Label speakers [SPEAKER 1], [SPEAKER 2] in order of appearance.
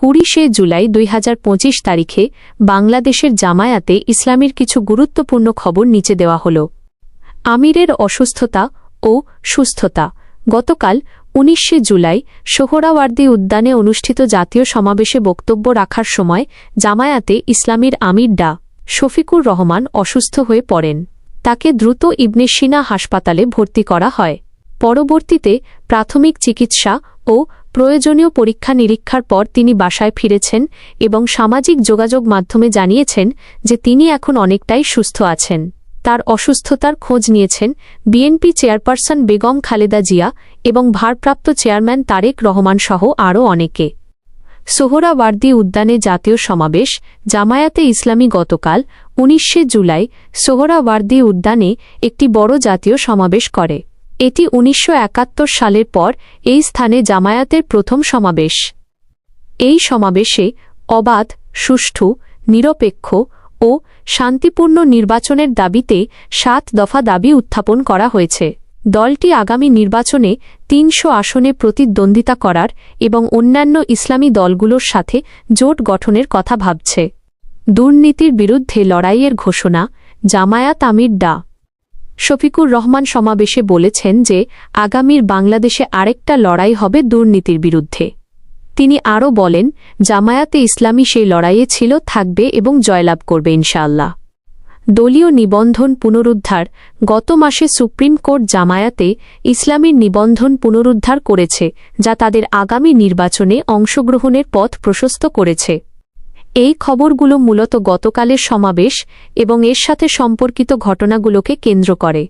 [SPEAKER 1] 20শে জুলাই 2025 তারিখে বাংলাদেশের জামায়াতে ইসলামীর কিছু গুরুত্বপূর্ণ খবর নিচে দেওয়া হল। আমিরের অসুস্থতা ও সুস্থতা। গতকাল 19শে জুলাই সোহরাওয়ার্দী উদ্যানে অনুষ্ঠিত জাতীয় সমাবেশে বক্তব্য রাখার সময় জামায়াতে ইসলামীর আমির ডা শফিকুর রহমান অসুস্থ হয়ে পড়েন। তাকে দ্রুত ইবনে সিনা হাসপাতালে ভর্তি করা হয়। পরবর্তীতে প্রাথমিক চিকিৎসা ও প্রয়োজনীয় পরীক্ষা নিরীক্ষার পর তিনি বাসায় ফিরেছেন এবং সামাজিক যোগাযোগ মাধ্যমে জানিয়েছেন যে তিনি এখন অনেকটাই সুস্থ আছেন। তার অসুস্থতার খোঁজ নিয়েছেন বিএনপি চেয়ারপারসন বেগম খালেদা জিয়া এবং ভারপ্রাপ্ত চেয়ারম্যান তারেক রহমান সহ আরও অনেকে। সোহরাওয়ার্দী উদ্যানে জাতীয় সমাবেশ। জামায়াতে ইসলামী গতকাল 19শে জুলাই সোহরাওয়ার্দী উদ্যানে একটি বড় জাতীয় সমাবেশ করে। এটি 1971 সালের পর এই স্থানে জামায়াতের প্রথম সমাবেশ। এই সমাবেশে অবাধ, সুষ্ঠু, নিরপেক্ষ ও শান্তিপূর্ণ নির্বাচনের দাবিতে 7 দফা দাবি উত্থাপন করা হয়েছে। দলটি আগামী নির্বাচনে 300 আসনে প্রতিদ্বন্দ্বিতা করার এবং অন্যান্য ইসলামী দলগুলোর সাথে জোট গঠনের কথা ভাবছে। দুর্নীতির বিরুদ্ধে লড়াইয়ের ঘোষণা। জামায়াত আমির ডা শফিকুর রহমান সমাবেশে বলেছেন যে আগামীর বাংলাদেশে আরেকটা লড়াই হবে দুর্নীতির বিরুদ্ধে। তিনি আরও বলেন, জামায়াতে ইসলামী সেই লড়াইয়ে ছিল, থাকবে এবং জয়লাভ করবে ইনশাআল্লাহ। দলীয় নিবন্ধন পুনরুদ্ধার। গত মাসে সুপ্রিম কোর্ট জামায়াতে ইসলামীর নিবন্ধন পুনরুদ্ধার করেছে, যা তাদের আগামী নির্বাচনে অংশগ্রহণের পথ প্রশস্ত করেছে। এই খবরগুলো মূলত গতকালের সমাবেশ এবং এর সাথে সম্পর্কিত ঘটনাগুলোকে কেন্দ্র করে।